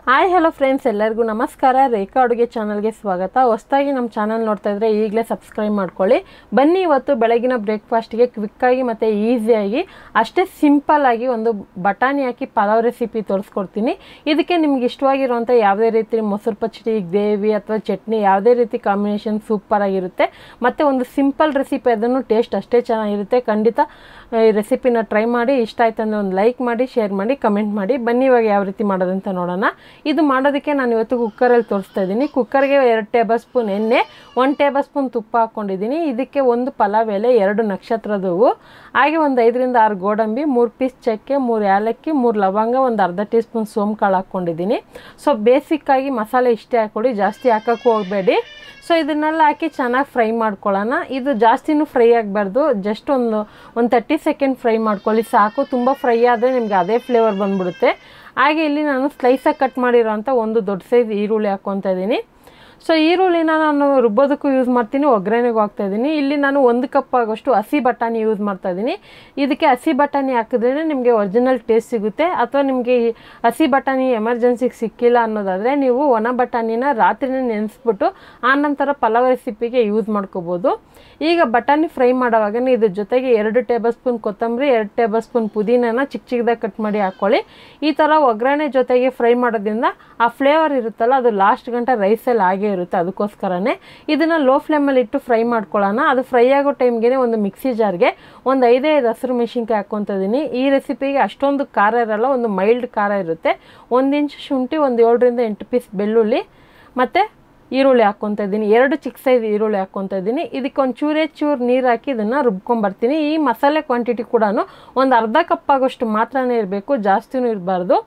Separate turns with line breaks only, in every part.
Hi hello friends, ಎಲ್ಲರಿಗೂ ನಮಸ್ಕಾರ. ರೇಖಾ ಅಡುಗೆ ಚಾನಲ್ಗೆ ಸ್ವಾಗತ. ಹೊಸದಾಗಿ ನಮ್ಮ ಚಾನಲ್ ನೋಡ್ತಾ ಇದ್ರೆ ಈಗಲೇ ಸಬ್ಸ್ಕ್ರೈಬ್ ಮಾಡ್ಕೊಳ್ಳಿ. ಬನ್ನಿ, ಇವತ್ತು ಬೆಳಗಿನ ಬ್ರೇಕ್ಫಾಸ್ಟ್ಗೆ ಕ್ವಿಕ್ಕಾಗಿ ಮತ್ತು ಈಸಿಯಾಗಿ ಅಷ್ಟೇ ಸಿಂಪಲ್ಲಾಗಿ ಒಂದು ಬಟಾಣಿ ಹಾಕಿ ಪಲಾವ್ ರೆಸಿಪಿ ತೋರಿಸ್ಕೊಡ್ತೀನಿ. ಇದಕ್ಕೆ ನಿಮ್ಗೆ ಇಷ್ಟವಾಗಿರುವಂಥ ಯಾವುದೇ ರೀತಿ ಮೊಸರು ಪಚ್ಚಡಿ, ಗ್ರೇವಿ ಅಥವಾ ಚಟ್ನಿ ಯಾವುದೇ ರೀತಿ ಕಾಂಬಿನೇಷನ್ ಸೂಪರಾಗಿರುತ್ತೆ. ಮತ್ತು ಒಂದು ಸಿಂಪಲ್ ರೆಸಿಪಿ, ಅದನ್ನು ಟೇಸ್ಟ್ ಅಷ್ಟೇ ಚೆನ್ನಾಗಿರುತ್ತೆ. ಖಂಡಿತ ಈ ರೆಸಿಪಿನ ಟ್ರೈ ಮಾಡಿ. ಇಷ್ಟ ಆಯ್ತು ಅಂದರೆ ಒಂದು ಲೈಕ್ ಮಾಡಿ, ಶೇರ್ ಮಾಡಿ, ಕಮೆಂಟ್ ಮಾಡಿ. ಬನ್ನಿ ಇವಾಗ ಯಾವ ರೀತಿ ಮಾಡೋದಂತ ನೋಡೋಣ. ಇದು ಮಾಡೋದಕ್ಕೆ ನಾನು ಇವತ್ತು ಕುಕ್ಕರಲ್ಲಿ ತೋರಿಸ್ತಾ ಇದ್ದೀನಿ. ಕುಕ್ಕರ್ಗೆ 2 ಟೇಬಲ್ ಸ್ಪೂನ್ ಎಣ್ಣೆ, 1 ಟೇಬಲ್ ಸ್ಪೂನ್ ತುಪ್ಪ ಹಾಕ್ಕೊಂಡಿದ್ದೀನಿ. ಇದಕ್ಕೆ 1 ಪಲಾವ್ ಎಲೆ, 2 ನಕ್ಷತ್ರದ ಹೂವು, ಹಾಗೆ ಒಂದು 5 ರಿಂದ 6 ಗೋಡಂಬಿ, 3 ಪೀಸ್ ಚಕ್ಕೆ, 3 ಏಲಕ್ಕಿ, 3 ಲವಂಗ, ಒಂದು ಅರ್ಧ ಟೀ ಸ್ಪೂನ್ ಸೋಂಪು ಕಾಳು ಹಾಕ್ಕೊಂಡಿದ್ದೀನಿ. ಸೊ ಬೇಸಿಕ್ಕಾಗಿ ಮಸಾಲೆ ಇಷ್ಟೇ ಹಾಕ್ಕೊಡಿ, ಜಾಸ್ತಿ ಹಾಕೋಕ್ಕೂ ಹೋಗಬೇಡಿ. ಸೊ ಇದನ್ನೆಲ್ಲ ಹಾಕಿ ಚೆನ್ನಾಗಿ ಫ್ರೈ ಮಾಡ್ಕೊಳ್ಳೋಣ. ಇದು ಜಾಸ್ತಿನೂ ಫ್ರೈ ಆಗಬಾರ್ದು, ಜಸ್ಟ್ ಒಂದು 30 ಸೆಕೆಂಡ್ ಫ್ರೈ ಮಾಡ್ಕೊಳ್ಳಿ ಸಾಕು. ತುಂಬ ಫ್ರೈ ಆದರೆ ನಿಮಗೆ ಅದೇ ಫ್ಲೇವರ್ ಬಂದ್ಬಿಡುತ್ತೆ. ಹಾಗೆ ಇಲ್ಲಿ ನಾನು ಸ್ಲೈಸಾಗಿ ಕಟ್ ಮಾಡಿರೋಂಥ ಒಂದು ದೊಡ್ಡ ಸೈಜ್ ಈರುಳ್ಳಿ ಹಾಕ್ಕೊತಾ ಇದ್ದೀನಿ. ಸೊ ಈರುಳ್ಳಿನ ನಾನು ರುಬ್ಬೋದಕ್ಕೂ ಯೂಸ್ ಮಾಡ್ತೀನಿ, ಒಗ್ಗರಣೆಗೂ ಹಾಕ್ತಾಯಿದ್ದೀನಿ. ಇಲ್ಲಿ ನಾನು 1 ಕಪ್ ಆಗೋಷ್ಟು ಹಸಿ ಬಟಾಣಿ ಯೂಸ್ ಮಾಡ್ತಾಯಿದ್ದೀನಿ. ಇದಕ್ಕೆ ಹಸಿ ಬಟಾಣಿ ಹಾಕಿದ್ರೇ ನಿಮಗೆ ಒರಿಜಿನಲ್ ಟೇಸ್ಟ್ ಸಿಗುತ್ತೆ. ಅಥವಾ ನಿಮಗೆ ಹಸಿ ಬಟಾಣಿ ಎಮರ್ಜೆನ್ಸಿಗೆ ಸಿಕ್ಕಿಲ್ಲ ಅನ್ನೋದಾದರೆ ನೀವು ಒಣ ಬಟಾಣಿನ ರಾತ್ರಿನೇ ನೆನೆಸ್ಬಿಟ್ಟು ಆನಂತರ ಪಲಾವ್ ರೆಸಿಪಿಗೆ ಯೂಸ್ ಮಾಡ್ಕೋಬೋದು. ಈಗ ಬಟಾಣಿ ಫ್ರೈ ಮಾಡೋವಾಗ ಇದ್ರ ಜೊತೆಗೆ 2 ಟೇಬಲ್ ಸ್ಪೂನ್ ಕೊತ್ತಂಬರಿ, 2 ಟೇಬಲ್ ಸ್ಪೂನ್ ಪುದೀನನ ಚಿಕ್ಕದಾಗಿ ಕಟ್ ಮಾಡಿ ಹಾಕ್ಕೊಳ್ಳಿ. ಈ ಥರ ಒಗ್ಗರಣೆ ಜೊತೆಗೆ ಫ್ರೈ ಮಾಡೋದ್ರಿಂದ ಆ ಫ್ಲೇವರ್ ಇರುತ್ತಲ್ಲ, ಅದು ಲಾಸ್ಟ್ ಗಂಟ ರೈಸಲ್ಲಿ ಹಾಗೆ ಇರುತ್ತೆ. ಅದಕ್ಕೋಸ್ಕರನೇ ಇದನ್ನು ಲೋ ಫ್ಲೇಮಲ್ಲಿ ಇಟ್ಟು ಫ್ರೈ ಮಾಡ್ಕೊಳ್ಳೋಣ. ಅದು ಫ್ರೈ ಆಗೋ ಟೈಮ್ಗೆ ಒಂದು ಮಿಕ್ಸಿ ಜಾರ್ಗೆ ಒಂದು 5 ಹಸಿರು ಮೆಣಸಿನ್ಕಾಯಿ ಹಾಕ್ಕೊತಾ ಇದ್ದೀನಿ. ಈ ರೆಸಿಪಿಗೆ ಅಷ್ಟೊಂದು ಖಾರ ಇರಲ್ಲ, ಒಂದು ಮೈಲ್ಡ್ ಖಾರ ಇರುತ್ತೆ. 1 ಇಂಚ್ ಶುಂಠಿ, ಒಂದು 7 ರಿಂದ 8 ಪೀಸ್ ಬೆಳ್ಳುಳ್ಳಿ ಮತ್ತು ಈರುಳ್ಳಿ ಹಾಕ್ಕೊತಾ ಇದ್ದೀನಿ. 2 ಚಿಕ್ಕ ಸೈಜ್ ಈರುಳ್ಳಿ ಹಾಕ್ಕೊತಾ ಇದ್ದೀನಿ. ಇದಕ್ಕೆ ಒಂದು ಚೂರು ನೀರು ಹಾಕಿ ಇದನ್ನು ರುಬ್ಕೊಂಬರ್ತೀನಿ. ಈ ಮಸಾಲೆ ಕ್ವಾಂಟಿಟಿ ಕೂಡ ಒಂದು ಅರ್ಧ ಕಪ್ ಆಗೋಷ್ಟು ಮಾತ್ರನೇ ಇರಬೇಕು, ಜಾಸ್ತಿನೂ ಇರಬಾರ್ದು.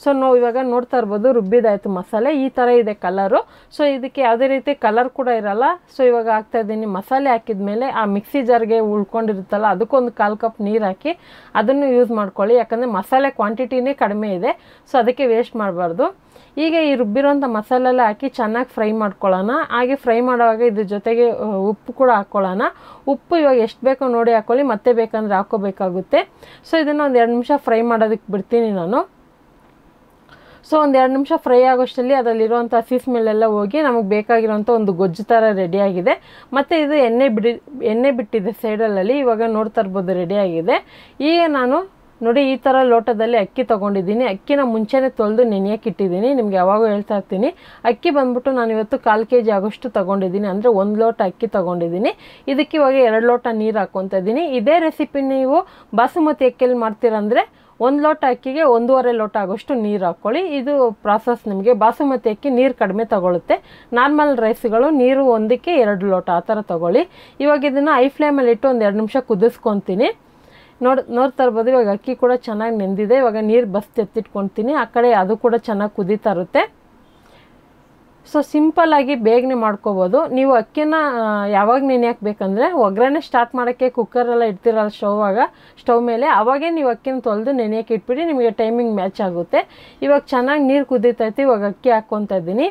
ಸೊ ನಾವು ಇವಾಗ ನೋಡ್ತಾ ಇರ್ಬೋದು, ರುಬ್ಬಿದಾಯಿತು ಮಸಾಲೆ. ಈ ಥರ ಇದೆ ಕಲರು. ಸೊ ಇದಕ್ಕೆ ಯಾವುದೇ ರೀತಿ ಕಲರ್ ಕೂಡ ಇರಲ್ಲ. ಸೊ ಇವಾಗ ಹಾಕ್ತಾಯಿದ್ದೀನಿ. ಮಸಾಲೆ ಹಾಕಿದ ಮೇಲೆ ಆ ಮಿಕ್ಸಿ ಜಾರ್ಗೆ ಉಳ್ಕೊಂಡಿರುತ್ತಲ್ಲ, ಅದಕ್ಕೊಂದು 1/4 ಕಪ್ ನೀರು ಹಾಕಿ ಅದನ್ನು ಯೂಸ್ ಮಾಡ್ಕೊಳ್ಳಿ. ಯಾಕಂದರೆ ಮಸಾಲೆ ಕ್ವಾಂಟಿಟಿನೇ ಕಡಿಮೆ ಇದೆ, ಸೊ ಅದಕ್ಕೆ ವೇಸ್ಟ್ ಮಾಡಬಾರ್ದು. ಈಗ ಈ ರುಬ್ಬಿರೋಂಥ ಮಸಾಲೆಲ್ಲ ಹಾಕಿ ಚೆನ್ನಾಗಿ ಫ್ರೈ ಮಾಡ್ಕೊಳ್ಳೋಣ. ಹಾಗೆ ಫ್ರೈ ಮಾಡುವಾಗ ಇದ್ರ ಜೊತೆಗೆ ಉಪ್ಪು ಕೂಡ ಹಾಕ್ಕೊಳ್ಳೋಣ. ಉಪ್ಪು ಇವಾಗ ಎಷ್ಟು ಬೇಕೋ ನೋಡಿ ಹಾಕ್ಕೊಳ್ಳಿ, ಮತ್ತೆ ಬೇಕಂದರೆ ಹಾಕ್ಕೋಬೇಕಾಗುತ್ತೆ. ಸೊ ಇದನ್ನು ಒಂದು 2 ನಿಮಿಷ ಫ್ರೈ ಮಾಡೋದಕ್ಕೆ ಬಿಡ್ತೀನಿ ನಾನು. ಸೊ ಒಂದು 2 ನಿಮಿಷ ಫ್ರೈ ಆಗೋಷ್ಟರಲ್ಲಿ ಅದರಲ್ಲಿರುವಂಥ ಹಸಿ ಸ್ಮೆಲ್ಲೆಲ್ಲ ಹೋಗಿ ನಮಗೆ ಬೇಕಾಗಿರೋಂಥ ಒಂದು ಗೊಜ್ಜು ಥರ ರೆಡಿಯಾಗಿದೆ. ಮತ್ತು ಇದು ಎಣ್ಣೆ ಬಿಟ್ಟಿದೆ ಸೈಡಲ್ಲಿ. ಇವಾಗ ನೋಡ್ತಾ ಇರ್ಬೋದು ರೆಡಿಯಾಗಿದೆ. ಈಗ ನಾನು ನೋಡಿ ಈ ಥರ ಲೋಟದಲ್ಲಿ ಅಕ್ಕಿ ತೊಗೊಂಡಿದ್ದೀನಿ. ಅಕ್ಕಿನ ಮುಂಚೆನೇ ತೊಳೆದು ನೆನೆಯಕ್ಕೆ ಇಟ್ಟಿದ್ದೀನಿ. ನಿಮ್ಗೆ ಯಾವಾಗೂ ಹೇಳ್ತಾ ಇರ್ತೀನಿ. ಅಕ್ಕಿ ಬಂದ್ಬಿಟ್ಟು ನಾನು ಇವತ್ತು 1/4 kg ಆಗೋಷ್ಟು ತೊಗೊಂಡಿದ್ದೀನಿ, ಅಂದರೆ 1 ಲೋಟ ಅಕ್ಕಿ ತೊಗೊಂಡಿದ್ದೀನಿ. ಇದಕ್ಕೆ ಇವಾಗ 2 ಲೋಟ ನೀರು ಹಾಕ್ಕೊತಾ ಇದ್ದೀನಿ. ಇದೇ ರೆಸಿಪಿ ನೀವು ಬಾಸುಮತಿ ಅಕ್ಕಿಯಲ್ಲಿ ಮಾಡ್ತೀರಂದರೆ 1 ಲೋಟ ಅಕ್ಕಿಗೆ 1.5 ಲೋಟ ಆಗೋಷ್ಟು ನೀರು ಹಾಕ್ಕೊಳ್ಳಿ. ಇದು ಪ್ರಾಸೆಸ್. ನಿಮಗೆ ಬಾಸುಮತಿ ಅಕ್ಕಿ ನೀರು ಕಡಿಮೆ ತೊಗೊಳುತ್ತೆ. ನಾರ್ಮಲ್ ರೈಸ್ಗಳು ನೀರು 1ಕ್ಕೆ 2 ಲೋಟ ಆ ಥರ ತೊಗೊಳ್ಳಿ. ಇವಾಗ ಇದನ್ನು ಐ ಫ್ಲೇಮಲ್ಲಿ ಇಟ್ಟು ಒಂದು 2 ನಿಮಿಷ ಕುದಿಸ್ಕೊತೀನಿ. ನೋಡ್ತಾ ಇರ್ಬೋದು, ಇವಾಗ ಅಕ್ಕಿ ಕೂಡ ಚೆನ್ನಾಗಿ ನೆಂದಿದೆ. ಇವಾಗ ನೀರು ಎತ್ತಿಟ್ಕೊತೀನಿ. ಆ ಕಡೆ ಅದು ಕೂಡ ಚೆನ್ನಾಗಿ ಕುದೀತಾ ಇರುತ್ತೆ. ಸೊ ಸಿಂಪಲ್ಲಾಗಿ ಬೇಗನೆ ಮಾಡ್ಕೋಬೋದು. ನೀವು ಅಕ್ಕಿನ ಯಾವಾಗ ನೆನೆ ಹಾಕಬೇಕಂದ್ರೆ ಒಗ್ಗರಣೆ ಸ್ಟಾರ್ಟ್ ಮಾಡೋಕ್ಕೆ ಕುಕ್ಕರೆಲ್ಲ ಇಡ್ತಿರಲ್ಲ ಸ್ಟವ್ ಮೇಲೆ, ಅವಾಗೇ ನೀವು ಅಕ್ಕಿನ ತೊಳೆದು ನೆನೆಯಕ್ಕೆ ಇಟ್ಬಿಡಿ. ನಿಮಗೆ ಟೈಮಿಂಗ್ ಮ್ಯಾಚ್ ಆಗುತ್ತೆ. ಇವಾಗ ಚೆನ್ನಾಗಿ ನೀರು ಕುದೀತೈತಿ. ಇವಾಗ ಅಕ್ಕಿ ಹಾಕ್ಕೊತಾ ಇದ್ದೀನಿ.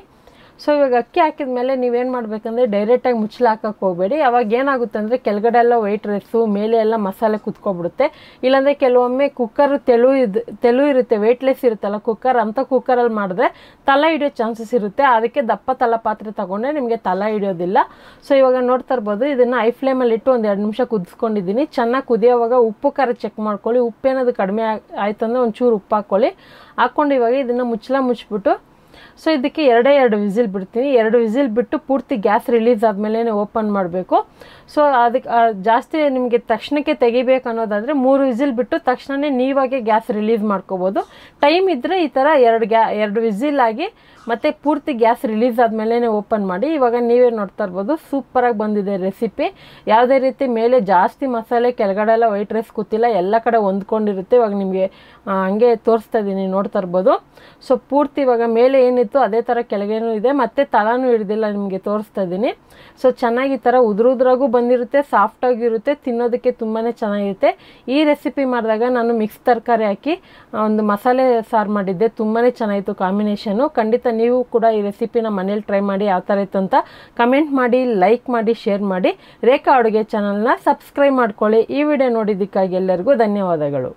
ಸೊ ಇವಾಗ ಅಕ್ಕಿ ಹಾಕಿದ ಮೇಲೆ ನೀವೇನು ಮಾಡಬೇಕಂದ್ರೆ ಡೈರೆಕ್ಟಾಗಿ ಮುಚ್ಚಲು ಹಾಕೋಕ್ಕೆ ಹೋಗಬೇಡಿ. ಅವಾಗ ಏನಾಗುತ್ತೆ ಅಂದರೆ ಕೆಳಗಡೆ ಎಲ್ಲ ವೈಟ್ ರೈಸು, ಮೇಲೆ ಎಲ್ಲ ಮಸಾಲೆ ಕುತ್ಕೊಬಿಡುತ್ತೆ. ಇಲ್ಲಾಂದರೆ ಕೆಲವೊಮ್ಮೆ ಕುಕ್ಕರ್ ತೆಳು ಇರುತ್ತೆ, ವೆಯ್ಟ್ಲೆಸ್ ಇರುತ್ತಲ್ಲ ಕುಕ್ಕರ್, ಅಂಥ ಕುಕ್ಕರಲ್ಲಿ ಮಾಡಿದ್ರೆ ತಲೆ ಹಿಡಿಯೋ ಚಾನ್ಸಸ್ ಇರುತ್ತೆ. ಅದಕ್ಕೆ ದಪ್ಪ ತಲೆ ಪಾತ್ರೆ ತೊಗೊಂಡ್ರೆ ನಿಮಗೆ ತಲೆ ಹಿಡಿಯೋದಿಲ್ಲ. ಸೊ ಇವಾಗ ನೋಡ್ತಾ ಇರ್ಬೋದು, ಇದನ್ನು ಐ ಫ್ಲೇಮಲ್ಲಿ ಇಟ್ಟು ಒಂದು 2 ನಿಮಿಷ ಕುದಿಸ್ಕೊಂಡಿದ್ದೀನಿ. ಚೆನ್ನಾಗಿ ಕುದಿಯೋವಾಗ ಉಪ್ಪು ಖಾರ ಚೆಕ್ ಮಾಡ್ಕೊಳ್ಳಿ. ಉಪ್ಪೇನಾದ್ರು ಕಡಿಮೆ ಆಯಿತು ಅಂದರೆ ಒಂಚೂರು ಉಪ್ಪು ಹಾಕ್ಕೊಂಡು ಇವಾಗ ಇದನ್ನು ಮುಚ್ಚಿಬಿಟ್ಟು ಸೊ ಇದಕ್ಕೆ 2 ವಿಸಿಲ್ ಬಿಡ್ತೀನಿ. 2 ವಿಸಿಲ್ ಬಿಟ್ಟು ಪೂರ್ತಿ ಗ್ಯಾಸ್ ರಿಲೀಸ್ ಆದಮೇಲೆ ಓಪನ್ ಮಾಡಬೇಕು. ಸೊ ಅದಕ್ಕೆ ಜಾಸ್ತಿ ನಿಮಗೆ ತಕ್ಷಣಕ್ಕೆ ತೆಗಿಬೇಕು ಅನ್ನೋದಾದರೆ 3 ವಿಸಿಲ್ ಬಿಟ್ಟು ತಕ್ಷಣವೇ ನೀವಾಗೆ ಗ್ಯಾಸ್ ರಿಲೀಸ್ ಮಾಡ್ಕೋಬೋದು. ಟೈಮ್ ಇದ್ದರೆ ಈ ಥರ 2 ವಿಸಿಲ್ ಆಗಿ ಮತ್ತು ಪೂರ್ತಿ ಗ್ಯಾಸ್ ರಿಲೀಸ್ ಆದಮೇಲೆ ಓಪನ್ ಮಾಡಿ. ಇವಾಗ ನೀವೇ ನೋಡ್ತಾ ಇರ್ಬೋದು, ಸೂಪರಾಗಿ ಬಂದಿದೆ ರೆಸಿಪಿ. ಯಾವುದೇ ರೀತಿ ಮೇಲೆ ಜಾಸ್ತಿ ಮಸಾಲೆ, ಕೆಳಗಡೆ ಎಲ್ಲ ವೈಟ್ ರೈಸ್ ಕೂತಿಲ್ಲ, ಎಲ್ಲ ಕಡೆ ಹೊಂದ್ಕೊಂಡಿರುತ್ತೆ. ಇವಾಗ ನಿಮಗೆ ಹಂಗೆ ತೋರಿಸ್ತಾ ಇದ್ದೀನಿ, ನೋಡ್ತಾ ಇರ್ಬೋದು. ಸೊ ಪೂರ್ತಿ ಇವಾಗ ಮೇಲೆ ಏನಿತ್ತು ಅದೇ ಥರ ಕೆಳಗೇನೂ ಇದೆ, ಮತ್ತು ತಳನೂ ಹಿಡ್ದಿಲ್ಲ, ನಿಮಗೆ ತೋರಿಸ್ತಾ ಇದ್ದೀನಿ. ಸೊ ಚೆನ್ನಾಗಿ ಈ ಥರ ಉದುರಾಗೂ ಬಂದಿರುತ್ತೆ, ಸಾಫ್ಟಾಗಿರುತ್ತೆ, ತಿನ್ನೋದಕ್ಕೆ ತುಂಬಾ ಚೆನ್ನಾಗಿರುತ್ತೆ. ಈ ರೆಸಿಪಿ ಮಾಡಿದಾಗ ನಾನು ಮಿಕ್ಸ್ ತರಕಾರಿ ಹಾಕಿ ಒಂದು ಮಸಾಲೆ ಸಾರು ಮಾಡಿದ್ದೆ, ತುಂಬಾ ಚೆನ್ನಾಗಿತ್ತು ಕಾಂಬಿನೇಷನು. ಖಂಡಿತ ನೀವು ಕೂಡ ಈ ರೆಸಿಪಿನ ಮನೇಲಿ ಟ್ರೈ ಮಾಡಿ. ಯಾವ ಥರ ಇತ್ತು ಅಂತ ಕಮೆಂಟ್ ಮಾಡಿ, ಲೈಕ್ ಮಾಡಿ, ಶೇರ್ ಮಾಡಿ. ರೇಖಾ ಅಡುಗೆ ಚಾನಲ್ನ ಸಬ್ಸ್ಕ್ರೈಬ್ ಮಾಡ್ಕೊಳ್ಳಿ. ಈ ವಿಡಿಯೋ ನೋಡಿದ್ದಕ್ಕಾಗಿ ಎಲ್ಲರಿಗೂ ಧನ್ಯವಾದಗಳು.